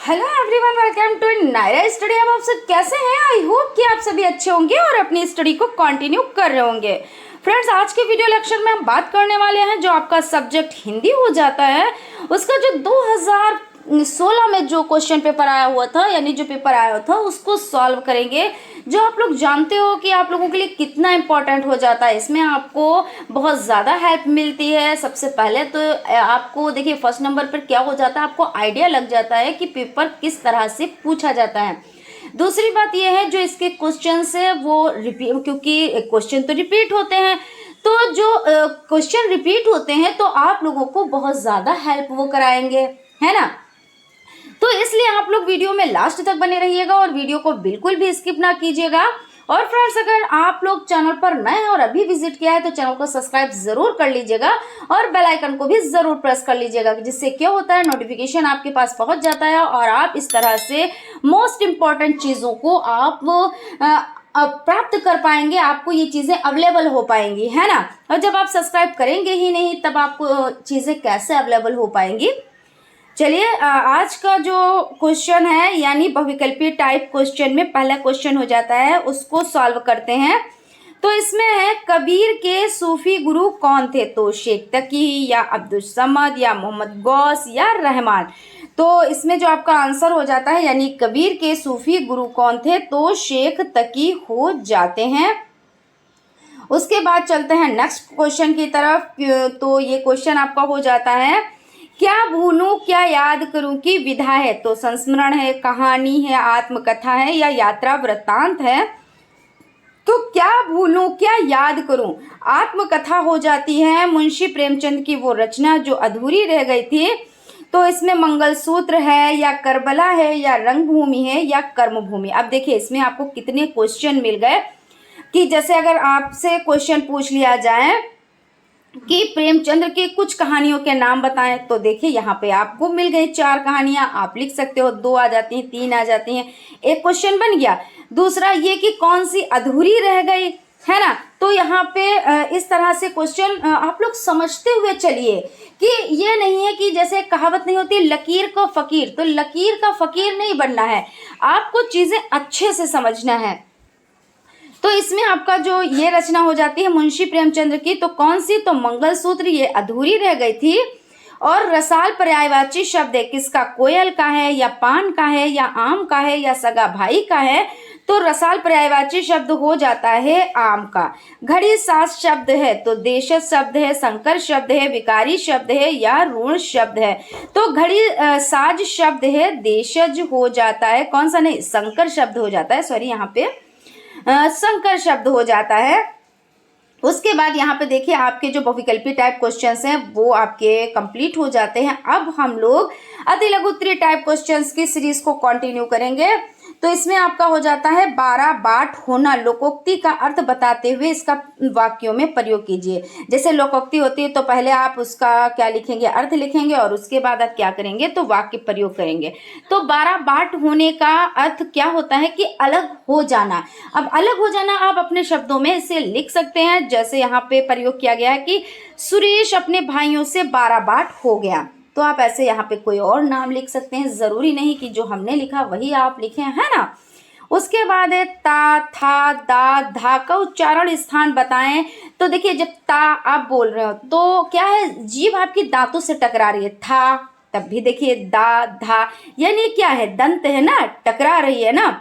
Hello everyone, welcome to Nayra study. अब आप सब कैसे हैं? आई होप कि आप सभी अच्छे होंगे और अपनी स्टडी को कंटिन्यू कर रहे होंगे। फ्रेंड्स, आज के वीडियो लेक्चर में हम बात करने वाले हैं जो आपका सब्जेक्ट हिंदी हो जाता है उसका जो 2016 में जो क्वेश्चन पेपर आया हुआ था, यानी जो पेपर आया था उसको सॉल्व करेंगे। जो आप लोग जानते हो कि आप लोगों के लिए कितना इम्पोर्टेंट हो जाता है, इसमें आपको बहुत ज़्यादा हेल्प मिलती है। सबसे पहले तो आपको देखिए फर्स्ट नंबर पर क्या हो जाता है, आपको आइडिया लग जाता है कि पेपर किस तरह से पूछा जाता है। दूसरी बात यह है जो इसके क्वेश्चन है वो रिपीट, क्योंकि क्वेश्चन तो रिपीट होते हैं, तो जो क्वेश्चन रिपीट होते हैं तो आप लोगों को बहुत ज़्यादा हेल्प वो कराएंगे, है ना। तो इसलिए आप लोग वीडियो में लास्ट तक बने रहिएगा और वीडियो को बिल्कुल भी स्किप ना कीजिएगा। और फ्रेंड्स, अगर आप लोग चैनल पर नए हैं और अभी विजिट किया है तो चैनल को सब्सक्राइब जरूर कर लीजिएगा और बेल आइकन को भी जरूर प्रेस कर लीजिएगा, जिससे क्या होता है नोटिफिकेशन आपके पास पहुंच जाता है और आप इस तरह से मोस्ट इम्पॉर्टेंट चीज़ों को आप प्राप्त कर पाएंगे। आपको ये चीज़ें अवेलेबल हो पाएंगी, है ना। और जब आप सब्सक्राइब करेंगे ही नहीं तब आपको चीज़ें कैसे अवेलेबल हो पाएंगी। चलिए, आज का जो क्वेश्चन है यानी बहुविकल्पीय टाइप क्वेश्चन में पहला क्वेश्चन हो जाता है, उसको सॉल्व करते हैं। तो इसमें है कबीर के सूफी गुरु कौन थे? तो शेख तकी या अब्दुल समद या मोहम्मद गौस या रहमान। तो इसमें जो आपका आंसर हो जाता है यानी कबीर के सूफी गुरु कौन थे, तो शेख तकी हो जाते हैं। उसके बाद चलते हैं नेक्स्ट क्वेश्चन की तरफ। तो ये क्वेश्चन आपका हो जाता है क्या भूलूं क्या याद करूं की विधा है? तो संस्मरण है, कहानी है, आत्मकथा है या यात्रा वृत्तांत है। तो क्या भूलूं क्या याद करूं आत्मकथा हो जाती है मुंशी प्रेमचंद की वो रचना जो अधूरी रह गई थी। तो इसमें मंगलसूत्र है या करबला है या रंगभूमि है या कर्मभूमि। अब देखिए इसमें आपको कितने क्वेश्चन मिल गए कि जैसे अगर आपसे क्वेश्चन पूछ लिया जाए कि प्रेमचंद्र की कुछ कहानियों के नाम बताएं, तो देखिए यहाँ पे आपको मिल गई 4 कहानियां, आप लिख सकते हो, 2 आ जाती हैं, 3 आ जाती हैं, एक क्वेश्चन बन गया। दूसरा ये कि कौन सी अधूरी रह गई, है ना। तो यहाँ पे इस तरह से क्वेश्चन आप लोग समझते हुए चलिए कि ये नहीं है कि जैसे कहावत नहीं होती लकीर को फकीर, तो लकीर का फकीर नहीं बनना है, आपको चीजें अच्छे से समझना है। तो इसमें आपका जो ये रचना हो जाती है मुंशी प्रेमचंद्र की, तो कौन सी? तो मंगलसूत्र ये अधूरी रह गई थी। और रसाल पर्यायवाची शब्द है किसका? कोयल का है या पान का है या आम का है या सगा भाई का है। तो रसाल पर्यायवाची शब्द हो जाता है आम का। घड़ी सास शब्द है तो देशज शब्द है, संकर शब्द है, विकारी शब्द है या ऋण शब्द है। तो घड़ी साज शब्द है, देशज हो जाता है, कौन सा? नहीं, संकर शब्द हो जाता है, सॉरी यहाँ पे संकर शब्द हो जाता है। उसके बाद यहाँ पे देखिए आपके जो बहुविकल्पी टाइप क्वेश्चंस हैं वो आपके कंप्लीट हो जाते हैं। अब हम लोग अति लघु उत्तरीय टाइप क्वेश्चंस की सीरीज को कंटिन्यू करेंगे। तो इसमें आपका हो जाता है 12 बाट होना लोकोक्ति का अर्थ बताते हुए इसका वाक्यों में प्रयोग कीजिए। जैसे लोकोक्ति होती है तो पहले आप उसका क्या लिखेंगे? अर्थ लिखेंगे और उसके बाद आप क्या करेंगे? तो वाक्य प्रयोग करेंगे। तो 12 बाट होने का अर्थ क्या होता है कि अलग हो जाना। अब अलग हो जाना आप अपने शब्दों में इसे लिख सकते हैं। जैसे यहाँ पे प्रयोग किया गया है कि सुरेश अपने भाइयों से 12 बाट हो गया, तो आप ऐसे यहाँ पे कोई और नाम लिख सकते हैं, जरूरी नहीं कि जो हमने लिखा वही आप लिखें, है ना। उसके बाद है ता, था, दा, धा का उच्चारण स्थान बताएं। तो देखिए जब ता आप बोल रहे हो तो क्या है, जीभ आपकी दांतों से टकरा रही है, था, तब भी देखिए दा, धा, यानी क्या है, दंत है ना, टकरा रही है ना।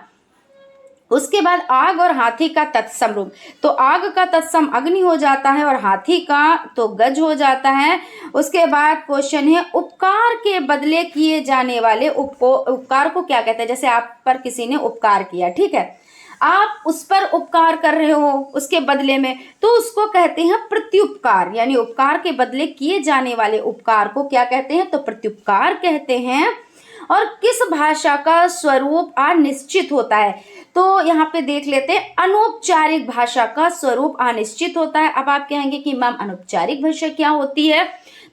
उसके बाद आग और हाथी का तत्सम रूप, तो आग का तत्सम अग्नि हो जाता है और हाथी का तो गज हो जाता है। उसके बाद क्वेश्चन है उपकार के बदले किए जाने वाले उपकार को क्या कहते हैं? जैसे आप पर किसी ने उपकार किया, ठीक है, आप उस पर उपकार कर रहे हो उसके बदले में, तो उसको कहते हैं प्रत्युपकार। यानी उपकार के बदले किए जाने वाले उपकार को क्या कहते हैं? तो प्रत्युपकार कहते हैं। और किस भाषा का स्वरूप अनिश्चित होता है? तो यहाँ पे देख लेते हैं, अनौपचारिक भाषा का स्वरूप अनिश्चित होता है। अब आप कहेंगे कि मैम अनौपचारिक भाषा क्या होती है?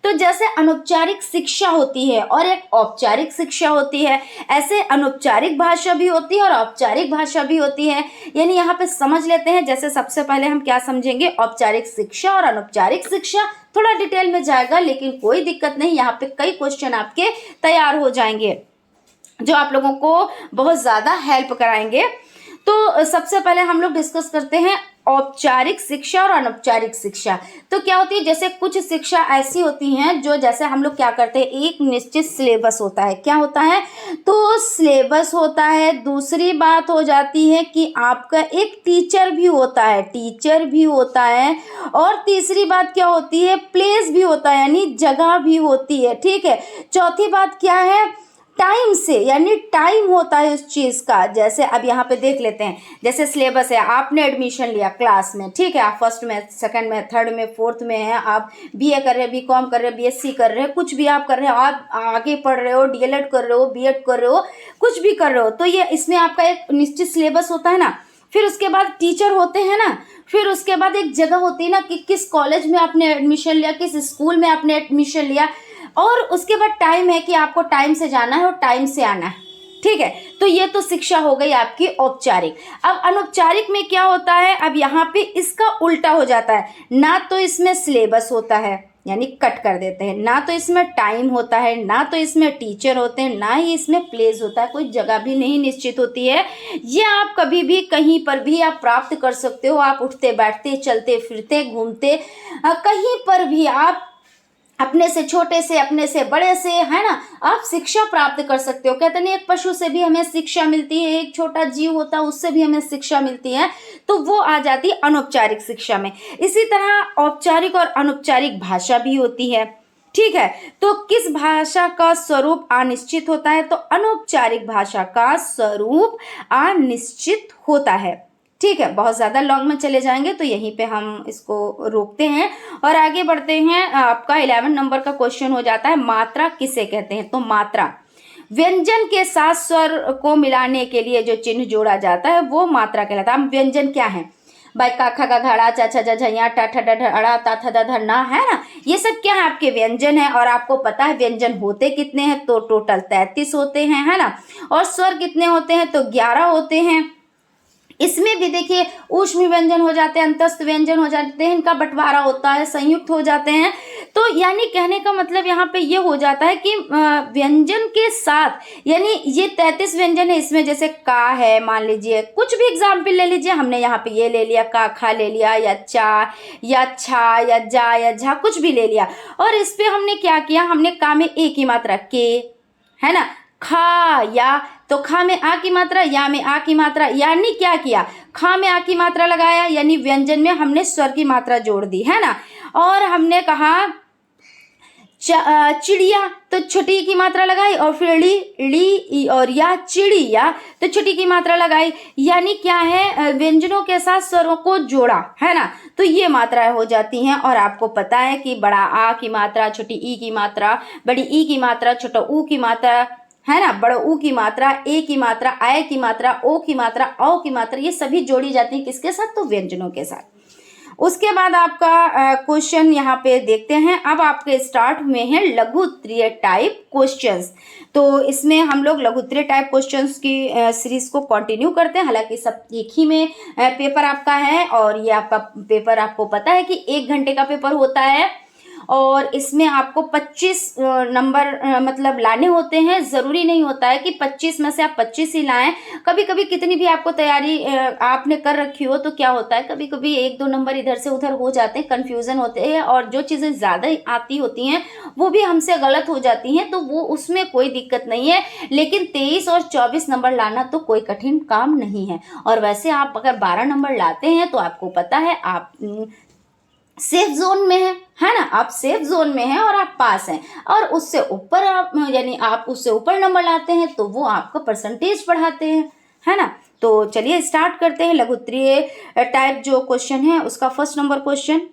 तो जैसे अनौपचारिक शिक्षा होती है और एक औपचारिक शिक्षा होती है, ऐसे अनौपचारिक भाषा भी होती है और औपचारिक भाषा भी होती है। यानी यहाँ पे समझ लेते हैं, जैसे सबसे पहले हम क्या समझेंगे? औपचारिक शिक्षा और अनौपचारिक शिक्षा। थोड़ा डिटेल में जाएगा लेकिन कोई दिक्कत नहीं, यहाँ पे कई क्वेश्चन आपके तैयार हो जाएंगे। जो आप लोगों को बहुत ज़्यादा हेल्प कराएंगे। तो सबसे पहले हम लोग डिस्कस करते हैं औपचारिक शिक्षा और अनौपचारिक शिक्षा। तो क्या होती है, जैसे कुछ शिक्षा ऐसी होती हैं जो, जैसे हम लोग क्या करते हैं, एक निश्चित सिलेबस होता है। क्या होता है, तो सिलेबस होता है। दूसरी बात हो जाती है कि आपका एक टीचर भी होता है, और तीसरी बात क्या होती है, प्लेस भी होता है, यानी जगह भी होती है। ठीक है। चौथी बात क्या है, टाइम से, यानी टाइम होता है उस चीज़ का। जैसे अब यहाँ पे देख लेते हैं, जैसे सिलेबस है, आपने एडमिशन लिया क्लास में, ठीक है, आप फर्स्ट में, सेकंड में, थर्ड में, फोर्थ में हैं, आप बीए कर रहे हैं, बीकॉम कर रहे हैं, बीएससी कर रहे हैं, कुछ भी आप कर रहे हो, आप आगे पढ़ रहे हो, डीएलएड कर रहे हो, बीएड कर रहे हो, कुछ भी कर रहे हो, तो ये इसमें आपका एक निश्चित सिलेबस होता है ना। फिर उसके बाद टीचर होते हैं ना, फिर उसके बाद एक जगह होती है ना कि किस कॉलेज में आपने एडमिशन लिया, किस स्कूल में आपने एडमिशन लिया, और उसके बाद टाइम है कि आपको टाइम से जाना है और टाइम से आना है। ठीक है। तो ये तो शिक्षा हो गई आपकी औपचारिक। अब अनौपचारिक में क्या होता है, अब यहाँ पे इसका उल्टा हो जाता है। ना तो इसमें सिलेबस होता है, यानी कट कर देते हैं, ना तो इसमें टाइम होता है, ना तो इसमें टीचर होते हैं, ना ही इसमें प्लेस होता है, कोई जगह भी नहीं निश्चित होती है। ये आप कभी भी कहीं पर भी आप प्राप्त कर सकते हो। आप उठते बैठते, चलते फिरते, घूमते, कहीं पर भी आप अपने से छोटे से, अपने से बड़े से, है ना, आप शिक्षा प्राप्त कर सकते हो। कहते नहीं, एक पशु से भी हमें शिक्षा मिलती है, एक छोटा जीव होता है उससे भी हमें शिक्षा मिलती है, तो वो आ जाती है अनौपचारिक शिक्षा में। इसी तरह औपचारिक और अनौपचारिक भाषा भी होती है। ठीक है। तो किस भाषा का स्वरूप अनिश्चित होता है, तो अनौपचारिक भाषा का स्वरूप अनिश्चित होता है। ठीक है। बहुत ज़्यादा लॉन्ग में चले जाएंगे तो यहीं पे हम इसको रोकते हैं और आगे बढ़ते हैं। आपका 11 नंबर का क्वेश्चन हो जाता है, मात्रा किसे कहते हैं। तो मात्रा, व्यंजन के साथ स्वर को मिलाने के लिए जो चिन्ह जोड़ा जाता है वो मात्रा कहलाता है। अब व्यंजन क्या है भाई, का खा गा घड़ा चा छा झा या टा ठा डा अड़ा ता था दा धा ना, है ना, ये सब क्या है, आपके व्यंजन है। और आपको पता है व्यंजन होते कितने हैं, तो टोटल 33 होते हैं, है ना। और स्वर कितने होते हैं, तो 11 होते हैं। इसमें भी देखिए ऊष्म व्यंजन हो जाते हैं, अंतस्थ व्यंजन हो जाते हैं, इनका बंटवारा होता है, संयुक्त हो जाते हैं। तो यानी कहने का मतलब यहाँ पे ये हो जाता है कि व्यंजन के साथ, यानी ये 33 व्यंजन है, इसमें जैसे का है, मान लीजिए कुछ भी एग्जाम्पल ले लीजिए, हमने यहाँ पे ये ले लिया, का खा ले लिया, या चा या छा या जा या झा, कुछ भी ले लिया। और इस पे हमने क्या किया, हमने का में एक ही मात्रा के, है ना, खा या, तो खा में आ की मात्रा, या में आ की मात्रा, यानी क्या किया, खा में आ की मात्रा लगाया, यानी व्यंजन में हमने स्वर की मात्रा जोड़ दी, है ना। और हमने कहा चिड़िया, तो छोटी की मात्रा लगाई, और फिर ली और या चिड़िया, तो छोटी की मात्रा लगाई, यानी क्या है, व्यंजनों के साथ स्वरों को जोड़ा, है ना। तो ये मात्राएं हो जाती हैं। और आपको पता है कि बड़ा आ की मात्रा, छोटी ई की मात्रा, बड़ी ई की मात्रा, छोटा ऊ की मात्रा, है ना, बड़ा ऊ की मात्रा, ए की मात्रा, आय की मात्रा, ओ की मात्रा, औ की मात्रा, ये सभी जोड़ी जाती है किसके साथ, तो व्यंजनों के साथ। उसके बाद आपका क्वेश्चन यहाँ पे देखते हैं। अब आपके स्टार्ट हुए हैं लघु उत्तरीय टाइप क्वेश्चंस। तो इसमें हम लोग लघु उत्तरीय टाइप क्वेश्चंस की सीरीज को कंटिन्यू करते हैं। हालांकि सब एक ही में पेपर आपका है, और ये आपका पेपर आपको पता है कि 1 घंटे का पेपर होता है, और इसमें आपको 25 नंबर मतलब लाने होते हैं। ज़रूरी नहीं होता है कि 25 में से आप 25 ही लाएं। कभी कभी कितनी भी आपको तैयारी आपने कर रखी हो तो क्या होता है, कभी कभी 1-2 नंबर इधर से उधर हो जाते हैं, कन्फ्यूज़न होते हैं, और जो चीज़ें ज़्यादा आती होती हैं वो भी हमसे गलत हो जाती हैं, तो वो उसमें कोई दिक्कत नहीं है। लेकिन 23 और 24 नंबर लाना तो कोई कठिन काम नहीं है। और वैसे आप अगर 12 नंबर लाते हैं तो आपको पता है आप सेफ जोन में है ना, आप सेफ जोन में हैं और आप पास हैं। और उससे ऊपर आप, यानी आप उससे ऊपर नंबर लाते हैं तो वो आपका परसेंटेज बढ़ाते हैं, है ना। तो चलिए स्टार्ट करते हैं। लघु उत्तरीय टाइप जो क्वेश्चन है उसका फर्स्ट नंबर क्वेश्चन।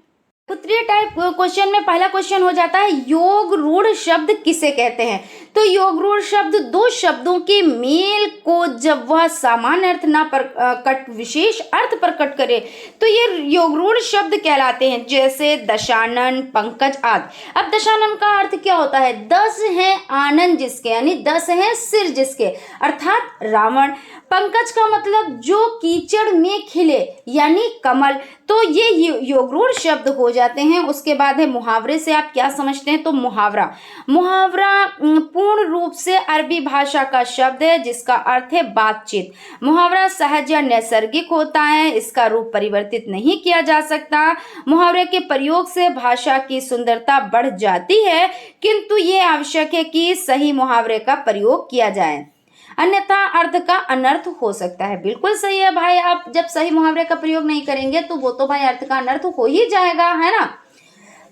उत्तरीय टाइप क्वेश्चन में पहला क्वेश्चन हो जाता है, योग रूढ़ शब्द किसे कहते हैं। तो योग रूढ़ शब्द 2 शब्दों के मेल को जब वह सामान्य अर्थ ना प्रकट विशेष अर्थ प्रकट करे तो ये योग रूढ़ शब्द कहलाते हैं। जैसे दशानन, पंकज आदि। अब दशानन का अर्थ क्या होता है, 10 है आनंद जिसके, यानी 10 है सिर जिसके, अर्थात रावण। पंकज का मतलब जो कीचड़ में खिले यानी कमल। तो ये योगरूढ़ शब्द हो जाते हैं। उसके बाद है मुहावरे से आप क्या समझते हैं, तो मुहावरा पूर्ण रूप से अरबी भाषा का शब्द है जिसका अर्थ है बातचीत। मुहावरा सहज या नैसर्गिक होता है, इसका रूप परिवर्तित नहीं किया जा सकता। मुहावरे के प्रयोग से भाषा की सुंदरता बढ़ जाती है, किंतु ये आवश्यक है कि सही मुहावरे का प्रयोग किया जाए, अन्यथा अर्थ का अनर्थ हो सकता है। बिल्कुल सही है भाई, आप जब सही मुहावरे का प्रयोग नहीं करेंगे तो वो तो भाई अर्थ का अनर्थ हो ही जाएगा, है ना।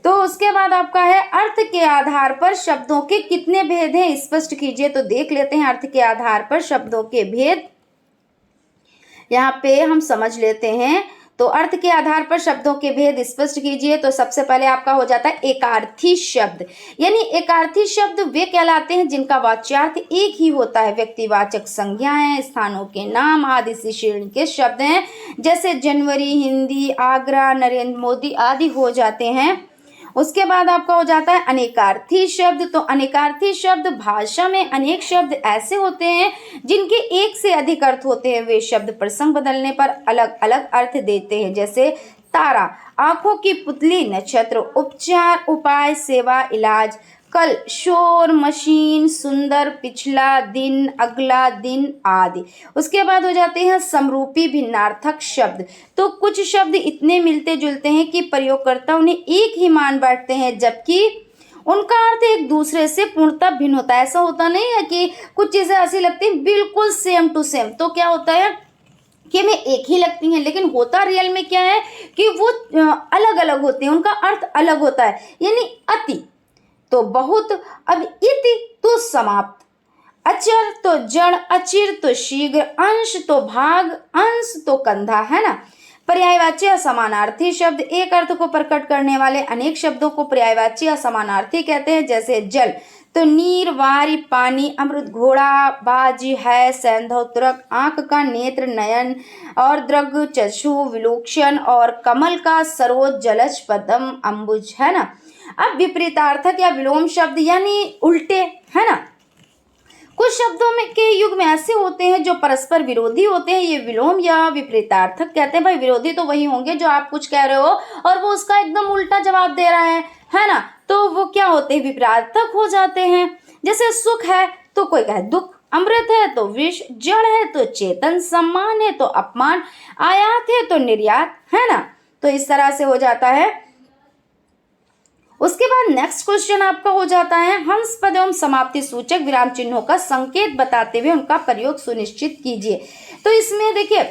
तो उसके बाद आपका है अर्थ के आधार पर शब्दों के कितने भेद हैं, स्पष्ट कीजिए। तो देख लेते हैं अर्थ के आधार पर शब्दों के भेद, यहाँ पे हम समझ लेते हैं। तो अर्थ के आधार पर शब्दों के भेद स्पष्ट कीजिए। तो सबसे पहले आपका हो जाता है एकार्थी शब्द, यानी एकार्थी शब्द वे कहलाते हैं जिनका वाच्यार्थ एक ही होता है। व्यक्तिवाचक संज्ञाएं, स्थानों के नाम आदि इसी श्रेणी के शब्द हैं, जैसे जनवरी, हिंदी, आगरा, नरेंद्र मोदी आदि हो जाते हैं। उसके बाद आपका हो जाता है अनेकार्थी शब्द। तो अनेकार्थी शब्द भाषा में अनेक शब्द ऐसे होते हैं जिनके एक से अधिक अर्थ होते हैं। वे शब्द प्रसंग बदलने पर अलग अलग अर्थ देते हैं, जैसे तारा, आंखों की पुतली, नक्षत्र, उपचार, उपाय, सेवा, इलाज, कल, शोर, मशीन, सुंदर, पिछला दिन, अगला दिन आदि। उसके बाद हो जाते हैं समरूपी भिन्नार्थक शब्द। तो कुछ शब्द इतने मिलते जुलते हैं कि प्रयोगकर्ता उन्हें एक ही मान बैठते हैं, जबकि उनका अर्थ एक दूसरे से पूर्णतः भिन्न होता है। ऐसा होता नहीं है कि कुछ चीजें ऐसी लगती हैं बिल्कुल सेम टू सेम, तो क्या होता है कि हमें एक ही लगती हैं, लेकिन होता रियल में क्या है कि वो अलग अलग होते हैं, उनका अर्थ अलग होता है। यानी अति तो बहुत, अब इति तो समाप्त, अचर तो जड़, अचिर तो शीघ्र, अंश तो भाग, अंश तो कंधा, है ना। पर्यायवाची असमानार्थी शब्द एक अर्थ को प्रकट करने वाले अनेक शब्दों को पर्यायवाची असमानार्थी कहते हैं, जैसे जल तो नीर, वारी, पानी, अमृत, घोड़ा, बाजी, है, सैंधव, तुरक, आंख का नेत्र, नयन और दृग, चक्षु, विलोक्षण, और कमल का सरोज, जलज, पद्म, अंबुज, है ना। अब विपरीतार्थक या विलोम शब्द यानी उल्टे, है ना। कुछ शब्दों में के युग में ऐसे होते हैं जो परस्पर विरोधी होते हैं, ये विलोम या विपरीतार्थक कहते हैं। भाई विरोधी तो वही होंगे जो आप कुछ कह रहे हो और वो उसका एकदम उल्टा जवाब दे रहा है ना, तो वो क्या होते हैं, विपरीतार्थक हो जाते हैं। जैसे सुख है तो कोई कहे दुख, अमृत है तो विष, जड़ है तो चेतन, सम्मान है तो अपमान, आयात है तो निर्यात, है ना। तो इस तरह से हो जाता है। उसके बाद नेक्स्ट क्वेश्चन आपका हो जाता है हंस पद एवं समाप्ति सूचक विराम चिन्हों का संकेत बताते हुए उनका प्रयोग सुनिश्चित कीजिए। तो इसमें देखिए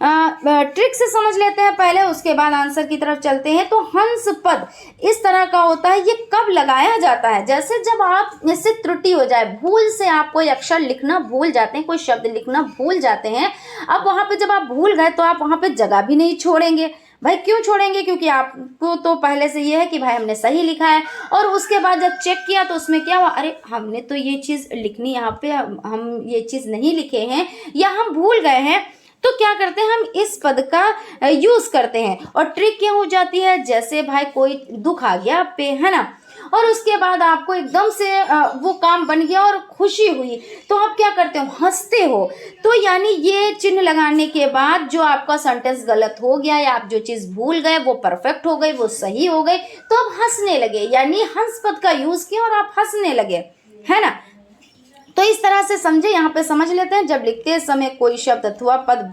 ट्रिक से समझ लेते हैं पहले, उसके बाद आंसर की तरफ चलते हैं। तो हंस पद इस तरह का होता है, ये कब लगाया जाता है, जैसे जब आप इससे त्रुटि हो जाए, भूल से आप कोई अक्षर लिखना भूल जाते हैं, कोई शब्द लिखना भूल जाते हैं। अब वहां पे जब आप भूल गए तो आप वहां पे जगह भी नहीं छोड़ेंगे। भाई क्यों छोड़ेंगे, क्योंकि आपको तो पहले से ये है कि भाई हमने सही लिखा है, और उसके बाद जब चेक किया तो उसमें क्या हुआ, अरे हमने तो ये चीज़ लिखनी, यहाँ पे हम ये चीज़ नहीं लिखे हैं या हम भूल गए हैं। तो क्या करते हैं, हम इस पद का यूज़ करते हैं। और ट्रिक क्या हो जाती है, जैसे भाई कोई दुख आ गया आप पे, है ना, और उसके बाद आपको एकदम से वो काम बन गया और खुशी हुई, तो आप क्या करते हो, हंसते हो। तो यानी ये चिन्ह लगाने के बाद जो आपका सेंटेंस गलत हो गया या आप जो चीज़ भूल गए वो परफेक्ट हो गई, वो सही हो गई, तो आप हंसने लगे, यानी हंस पद का यूज़ किया और आप हंसने लगे, है ना। तो इस तरह से समझे, यहाँ पे समझ लेते हैं। जब लिखते समय कोई शब्द अथवा पद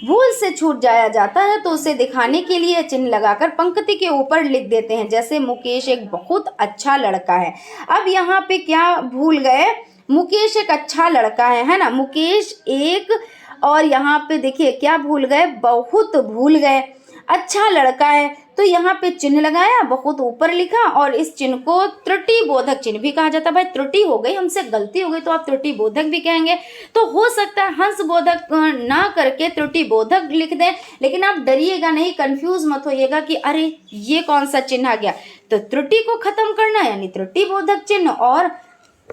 भूल से छूट जाया जाता है तो उसे दिखाने के लिए चिन्ह लगाकर पंक्ति के ऊपर लिख देते हैं, जैसे मुकेश एक बहुत अच्छा लड़का है। अब यहाँ पे क्या भूल गए, मुकेश एक अच्छा लड़का है ना, मुकेश एक, और यहाँ पे देखिए क्या भूल गए, बहुत भूल गए, अच्छा लड़का है, तो यहाँ पे चिन्ह लगाया, बहुत ऊपर लिखा, और इस चिन्ह को त्रुटि बोधक चिन्ह भी कहा जाता है। भाई त्रुटि हो गई, हमसे गलती हो गई, तो आप त्रुटि बोधक भी कहेंगे। तो हो सकता है हंस बोधक ना करके त्रुटि बोधक लिख दें, लेकिन आप डरिएगा नहीं, कंफ्यूज मत होइएगा कि अरे ये कौन सा चिन्ह आ गया। तो त्रुटि को खत्म करना यानी त्रुटि बोधक चिन्ह, और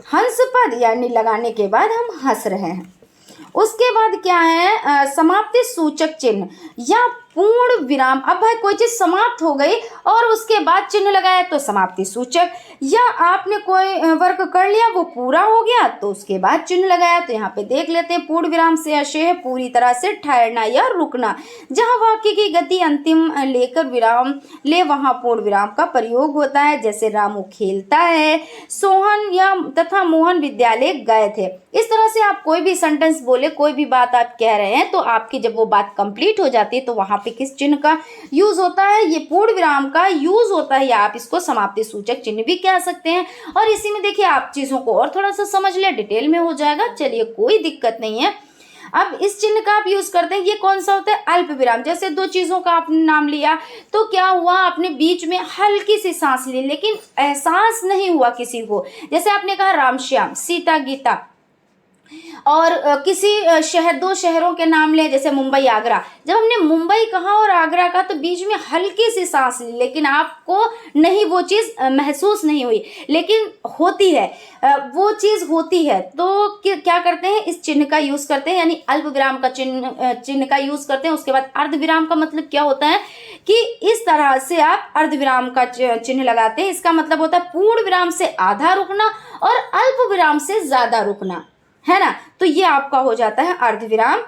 हंस पद यानी लगाने के बाद हम हंस रहे हैं। उसके बाद क्या है, समाप्ति सूचक चिन्ह या पूर्ण विराम। अब भाई कोई चीज समाप्त हो गई और उसके बाद चिन्ह लगाया तो समाप्ति सूचक, या आपने कोई वर्क कर लिया वो पूरा हो गया तो उसके बाद चिन्ह लगाया। तो यहाँ पे देख लेते हैं, पूर्ण विराम से आशय है पूरी तरह से ठहरना या रुकना। जहाँ वाक्य की गति अंतिम लेकर विराम ले वहां पूर्ण विराम का प्रयोग होता है। जैसे रामू खेलता है, सोहन या तथा मोहन विद्यालय गए थे। इस तरह से आप कोई भी सेंटेंस बोले, कोई भी बात आप कह रहे हैं तो आपकी जब वो बात कंप्लीट हो जाती है तो वहां पे किस चिन्ह का यूज होता है, ये पूर्ण विराम का यूज होता है, या आप इसको समाप्ति सूचक चिन्ह भी कह सकते हैं। और इसी में देखिए आप चीजों को और थोड़ा सा समझ ले, डिटेल में हो जाएगा, चलिए कोई दिक्कत नहीं है। अब इस चिन्ह का आप यूज करते हैं, ये कौन सा होता है, अल्प विराम। जैसे दो चीजों का आपने नाम लिया तो क्या हुआ, आपने बीच में हल्की सी सांस ली लेकिन एहसास नहीं हुआ किसी को। जैसे आपने कहा राम श्याम, सीता गीता, और किसी शहर, दो शहरों के नाम ले जैसे मुंबई आगरा। जब हमने मुंबई कहा और आगरा का तो बीच में हल्की सी सांस ली लेकिन आपको नहीं वो चीज़ महसूस नहीं हुई, लेकिन होती है, वो चीज़ होती है। तो क्या करते हैं, इस चिन्ह का यूज़ करते हैं, यानी अल्प विराम का चिन्ह का यूज़ करते हैं। उसके बाद अर्ध विराम का मतलब क्या होता है कि इस तरह से आप अर्ध विराम का चिन्ह लगाते हैं। इसका मतलब होता है पूर्ण विराम से आधा रुकना और अल्प विराम से ज़्यादा रुकना, है ना। तो ये आपका हो जाता है अर्धविराम।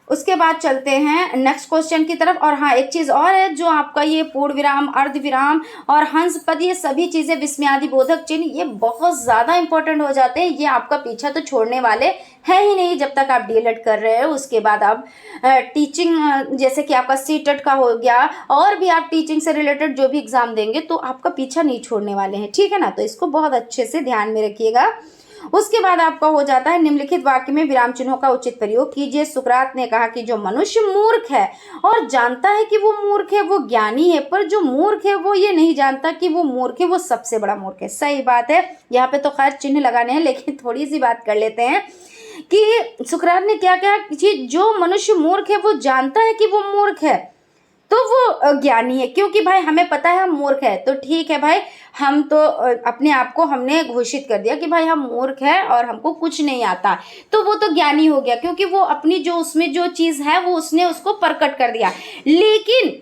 उसके बाद चलते हैं नेक्स्ट क्वेश्चन की तरफ। और हाँ, एक चीज़ और है जो आपका ये पूर्ण विराम, अर्धविराम और हंस पद, ये सभी चीज़ें विस्मयादि बोधक चिन्ह, ये बहुत ज़्यादा इंपॉर्टेंट हो जाते हैं। ये आपका पीछा तो छोड़ने वाले हैं ही नहीं जब तक आप डीएलएड कर रहे हो। उसके बाद आप टीचिंग, जैसे कि आपका सीटेट का हो गया, और भी आप टीचिंग से रिलेटेड जो भी एग्जाम देंगे तो आपका पीछा नहीं छोड़ने वाले हैं, ठीक है ना। तो इसको बहुत अच्छे से ध्यान में रखिएगा। उसके बाद आपका हो जाता है निम्नलिखित वाक्य में विराम चिन्हों का उचित प्रयोग कीजिए। सुकरात ने कहा कि जो मनुष्य मूर्ख है और जानता है कि वो मूर्ख है वो ज्ञानी है, पर जो मूर्ख है वो ये नहीं जानता कि वो मूर्ख है वो सबसे बड़ा मूर्ख है। सही बात है, यहाँ पे तो खैर चिन्ह लगाने हैं लेकिन थोड़ी सी बात कर लेते हैं कि सुकरात ने क्या कहा कि जो मनुष्य मूर्ख है वो जानता है कि वो मूर्ख है तो वो ज्ञानी है। क्योंकि भाई हमें पता है हम मूर्ख है तो ठीक है भाई, हम तो अपने आप को हमने घोषित कर दिया कि भाई हम मूर्ख है और हमको कुछ नहीं आता, तो वो तो ज्ञानी हो गया क्योंकि वो अपनी जो उसमें जो चीज़ है वो उसने उसको प्रकट कर दिया। लेकिन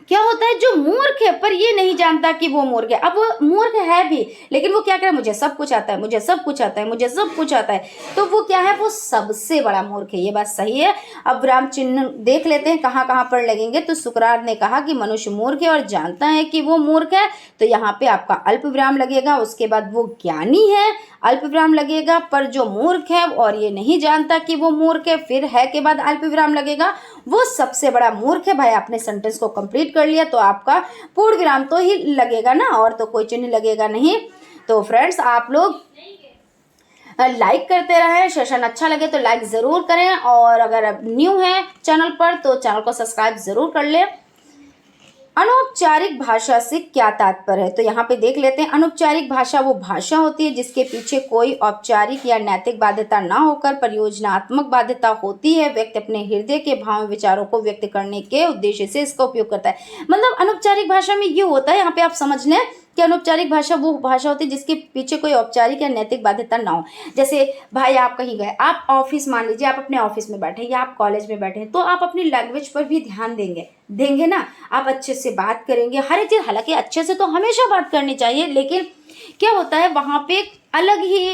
क्या होता है, जो मूर्ख है पर ये नहीं जानता कि वो मूर्ख है। अब वो मूर्ख है भी लेकिन वो क्या करे, मुझे सब कुछ आता है, मुझे सब कुछ आता है, मुझे सब कुछ आता है, तो वो क्या है, वो सबसे बड़ा मूर्ख है। ये बात सही है। अब विराम चिन्ह देख लेते हैं कहाँ कहाँ पर लगेंगे। तो सुकरात ने कहा कि मनुष्य मूर्ख है और जानता है कि वो मूर्ख है, तो यहाँ पे आपका अल्प विराम लगेगा। उसके बाद वो ज्ञानी है, अल्प विराम लगेगा। पर जो मूर्ख है और ये नहीं जानता कि वो मूर्ख है, फिर है के बाद अल्प विराम लगेगा, वो सबसे बड़ा मूर्ख है। भाई आपने सेंटेंस को कंप्लीट कर लिया तो आपका पूर्ण विराम तो ही लगेगा ना, और तो कोई चिन्ह लगेगा नहीं। तो फ्रेंड्स आप लोग लाइक करते रहें, सेशन अच्छा लगे तो लाइक ज़रूर करें, और अगर अब न्यू है चैनल पर तो चैनल को सब्सक्राइब ज़रूर कर लें। अनौपचारिक भाषा से क्या तात्पर्य है, तो यहाँ पे देख लेते हैं। अनौपचारिक भाषा वो भाषा होती है जिसके पीछे कोई औपचारिक या नैतिक बाध्यता ना होकर परियोजनात्मक बाध्यता होती है। व्यक्ति अपने हृदय के भाव विचारों को व्यक्त करने के उद्देश्य से इसका उपयोग करता है। मतलब अनौपचारिक भाषा में ये होता है, यहाँ पे आप समझ लें कि अनौपचारिक भाषा वो भाषा होती है जिसके पीछे कोई औपचारिक या नैतिक बाध्यता ना हो। जैसे भाई आप कहीं गए, आप ऑफिस, मान लीजिए आप अपने ऑफिस में बैठे या आप कॉलेज में बैठे हैं, तो आप अपनी लैंग्वेज पर भी ध्यान देंगे ना, आप अच्छे से बात करेंगे हर एक चीज़। हालांकि अच्छे से तो हमेशा बात करनी चाहिए, लेकिन क्या होता है वहाँ पे अलग ही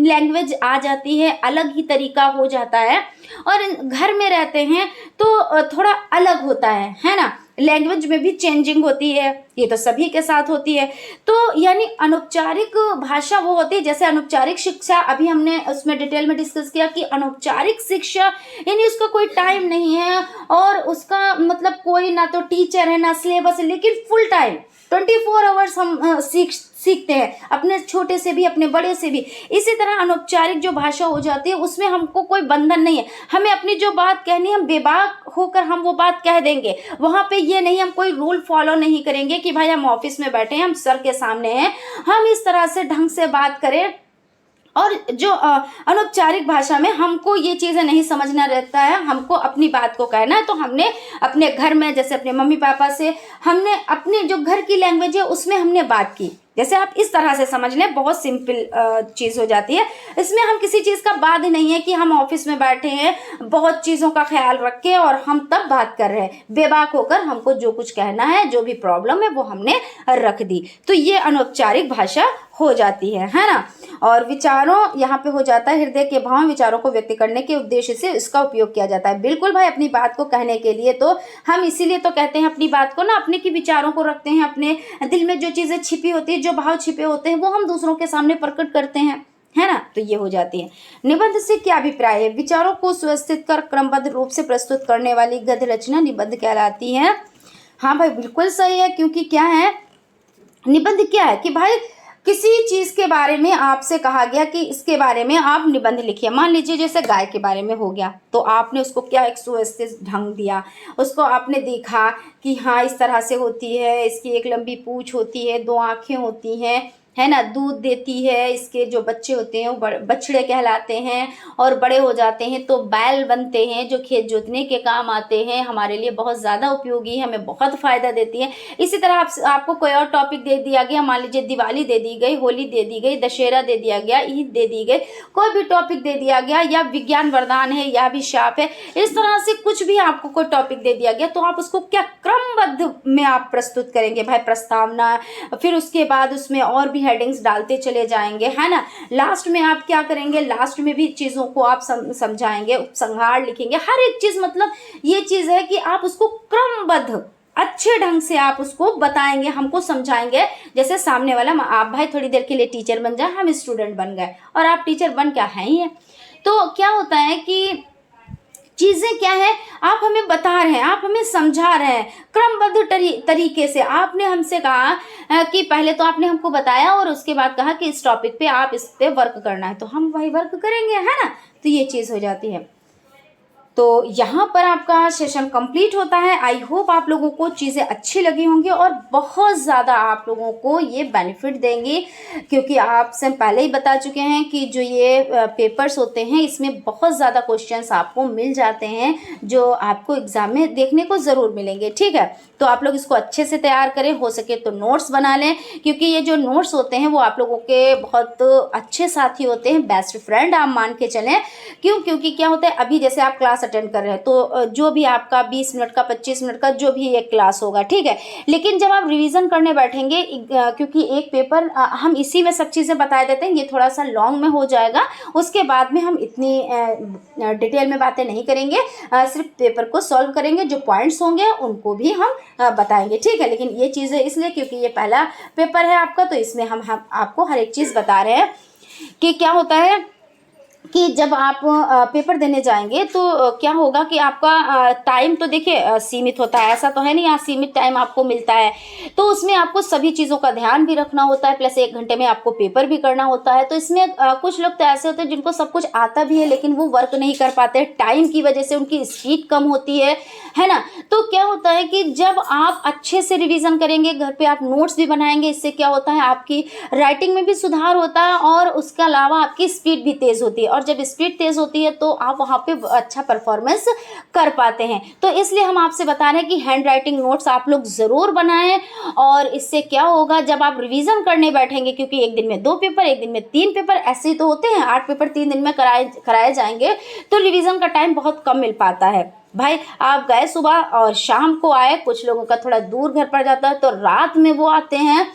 लैंग्वेज आ जाती है, अलग ही तरीका हो जाता है। और घर में रहते हैं तो थोड़ा अलग होता है ना, लैंग्वेज में भी चेंजिंग होती है, ये तो सभी के साथ होती है। तो यानी अनौपचारिक भाषा वो होती है, जैसे अनौपचारिक शिक्षा अभी हमने उसमें डिटेल में डिस्कस किया कि अनौपचारिक शिक्षा यानी उसका कोई टाइम नहीं है और उसका मतलब कोई ना तो टीचर है ना सिलेबस है, लेकिन फुल टाइम 24 आवर्स हम सीखते हैं, अपने छोटे से भी अपने बड़े से भी। इसी तरह अनौपचारिक जो भाषा हो जाती है उसमें हमको कोई बंधन नहीं है, हमें अपनी जो बात कहनी है हम बेबाक होकर हम वो बात कह देंगे। वहाँ पे ये नहीं, हम कोई रूल फॉलो नहीं करेंगे कि भाई हम ऑफिस में बैठे हैं, हम सर के सामने हैं, हम इस तरह से ढंग से बात करें। और जो अनौपचारिक भाषा में हमको ये चीज़ें नहीं समझना रहता है, हमको अपनी बात को कहना है। तो हमने अपने घर में जैसे अपने मम्मी पापा से हमने अपने जो घर की लैंग्वेज है उसमें हमने बात की, जैसे आप इस तरह से समझ लें, बहुत सिंपल चीज़ हो जाती है। इसमें हम किसी चीज़ का बात नहीं है कि हम ऑफिस में बैठे हैं, बहुत चीज़ों का ख्याल रख के और हम तब बात कर रहे हैं, बेबाक होकर हमको जो कुछ कहना है, जो भी प्रॉब्लम है वो हमने रख दी, तो ये अनौपचारिक भाषा हो जाती है ना। और विचारों यहाँ पे हो जाता है हृदय के भाव, विचारों को व्यक्त करने के उद्देश्य से इसका उपयोग किया जाता है। बिल्कुल भाई, अपनी बात को कहने के लिए तो हम इसीलिए तो कहते हैं अपनी बात को ना, अपने की विचारों को रखते हैं, अपने दिल में जो चीज़ें छिपी होती है, जो भाव छिपे होते हैं वो हम दूसरों के सामने प्रकट करते हैं, है ना। तो ये हो जाती है। निबंध से क्या अभिप्राय है? विचारों को सुव्यवस्थित कर क्रमबद्ध रूप से प्रस्तुत करने वाली गद्य रचना निबंध कहलाती है। हाँ भाई, बिल्कुल सही है, क्योंकि क्या है, निबंध क्या है कि भाई किसी चीज के बारे में आपसे कहा गया कि इसके बारे में आप निबंध लिखिए। मान लीजिए जैसे गाय के बारे में हो गया, तो आपने उसको क्या एक सुव्यवस्थित ढंग दिया, उसको आपने देखा कि हाँ इस तरह से होती है, इसकी एक लंबी पूंछ होती है, 2 आंखें होती हैं, है ना, दूध देती है, इसके जो बच्चे होते हैं वो बछड़े कहलाते हैं, और बड़े हो जाते हैं तो बैल बनते हैं, जो खेत जोतने के काम आते हैं, हमारे लिए बहुत ज़्यादा उपयोगी है, हमें बहुत फ़ायदा देती है। इसी तरह आपको कोई और टॉपिक दे दिया गया, मान लीजिए दिवाली दे दी गई, होली दे दी गई, दशहरा दे दिया गया, ईद दे दी गई, कोई भी टॉपिक दे दिया गया, या विज्ञान वरदान है या भी शाप है, इस तरह से कुछ भी आपको कोई टॉपिक दे दिया गया, तो आप उसको क्या क्रमबद्ध में आप प्रस्तुत करेंगे भाई, प्रस्तावना, फिर उसके बाद उसमें और भी हेडिंग्स डालते चले जाएंगे, है ना। लास्ट में आप क्या करेंगे, लास्ट में भी चीज़ों को आप समझाएंगे, उपसंहार लिखेंगे, हर एक चीज़, मतलब ये चीज़ है कि आप उसको क्रमबद्ध अच्छे ढंग से आप उसको बताएंगे, हमको समझाएंगे। जैसे सामने वाला, आप भाई थोड़ी देर के लिए टीचर बन जाए, हम स्टूडेंट बन गए, और आप टीचर बन क्या है ही है, तो क्या होता है कि चीज़ें क्या है, आप हमें बता रहे हैं, आप हमें समझा रहे हैं क्रमबद्ध तरीके से। आपने हमसे कहा कि पहले तो आपने हमको बताया और उसके बाद कहा कि इस टॉपिक पे आप इस पे वर्क करना है, तो हम वही वर्क करेंगे, है ना। तो ये चीज़ हो जाती है। तो यहाँ पर आपका सेशन कंप्लीट होता है। आई होप आप लोगों को चीज़ें अच्छी लगी होंगी और बहुत ज़्यादा आप लोगों को ये बेनिफिट देंगी, क्योंकि आपसे पहले ही बता चुके हैं कि जो ये पेपर्स होते हैं इसमें बहुत ज़्यादा क्वेश्चंस आपको मिल जाते हैं, जो आपको एग्ज़ाम में देखने को ज़रूर मिलेंगे, ठीक है। तो आप लोग इसको अच्छे से तैयार करें, हो सके तो नोट्स बना लें, क्योंकि ये जो नोट्स होते हैं वो आप लोगों के बहुत अच्छे साथी होते हैं, बेस्ट फ्रेंड आप मान के चलें। क्योंकि क्या होता है, अभी जैसे आप क्लास अटेंड कर रहे हैं, तो जो भी आपका 20 मिनट का 25 मिनट का जो भी एक क्लास होगा, ठीक है, लेकिन जब आप रिवीजन करने बैठेंगे, क्योंकि एक पेपर हम इसी में सब चीज़ें बता देते हैं, ये थोड़ा सा लॉन्ग में हो जाएगा, उसके बाद में हम इतनी डिटेल में बातें नहीं करेंगे, सिर्फ पेपर को सॉल्व करेंगे, जो पॉइंट्स होंगे उनको भी हम बताएंगे, ठीक है। लेकिन ये चीज़ें इसलिए क्योंकि ये पहला पेपर है आपका, तो इसमें हम आपको हर एक चीज़ बता रहे हैं कि क्या होता है कि जब आप पेपर देने जाएंगे तो क्या होगा कि आपका टाइम तो देखिए सीमित होता है, ऐसा तो है नहीं यहाँ सीमित टाइम आपको मिलता है, तो उसमें आपको सभी चीज़ों का ध्यान भी रखना होता है, प्लस 1 घंटे में आपको पेपर भी करना होता है। तो इसमें कुछ लोग तो ऐसे होते हैं जिनको सब कुछ आता भी है लेकिन वो वर्क नहीं कर पाते, टाइम की वजह से उनकी स्पीड कम होती है ना। तो क्या होता है कि जब आप अच्छे से रिविज़न करेंगे, घर पे आप नोट्स भी बनाएंगे, इससे क्या होता है आपकी राइटिंग में भी सुधार होता है और उसके अलावा आपकी स्पीड भी तेज़ होती है, और जब स्पीड तेज़ होती है तो आप वहाँ पे अच्छा परफॉर्मेंस कर पाते हैं। तो इसलिए हम आपसे बता रहे हैं कि हैंड राइटिंग नोट्स आप लोग ज़रूर बनाएं, और इससे क्या होगा जब आप रिवीजन करने बैठेंगे, क्योंकि एक दिन में 2 पेपर, एक दिन में 3 पेपर ऐसे ही तो होते हैं, 8 पेपर 3 दिन में कराए जाएंगे, तो रिवीजन का टाइम बहुत कम मिल पाता है। भाई आप गए सुबह और शाम को आए, कुछ लोगों का थोड़ा दूर घर पड़ जाता है तो रात में वो आते हैं,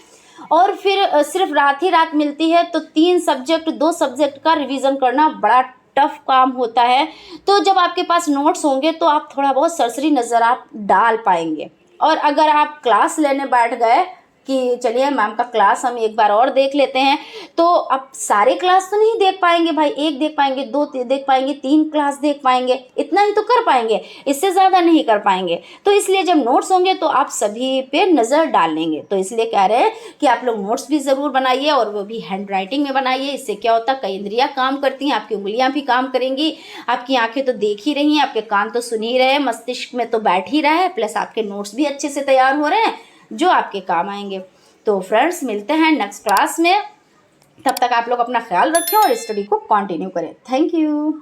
और फिर सिर्फ रात ही रात मिलती है, तो 3 सब्जेक्ट 2 सब्जेक्ट का रिवीजन करना बड़ा टफ काम होता है। तो जब आपके पास नोट्स होंगे तो आप थोड़ा बहुत सरसरी नज़र आप डाल पाएंगे। और अगर आप क्लास लेने बैठ गए कि चलिए मैम का क्लास हम एक बार और देख लेते हैं, तो अब सारे क्लास तो नहीं देख पाएंगे भाई, 1 देख पाएंगे, 2 देख पाएंगे, 3 क्लास देख पाएंगे, इतना ही तो कर पाएंगे, इससे ज़्यादा नहीं कर पाएंगे। तो इसलिए जब नोट्स होंगे तो आप सभी पे नज़र डाल लेंगे। तो इसलिए कह रहे हैं कि आप लोग नोट्स भी ज़रूर बनाइए, और वो भी हैंड राइटिंग में बनाइए। इससे क्या होता है, कई इंद्रियाँ काम करती हैं, आपकी उंगलियाँ भी काम करेंगी, आपकी आँखें तो देख ही रही हैं, आपके कान तो सुन ही रहे हैं, मस्तिष्क में तो बैठ ही रहा है, प्लस आपके नोट्स भी अच्छे से तैयार हो रहे हैं जो आपके काम आएंगे। तो फ्रेंड्स मिलते हैं नेक्स्ट क्लास में, तब तक आप लोग अपना ख्याल रखें और स्टडी को कंटिन्यू करें। Thank you.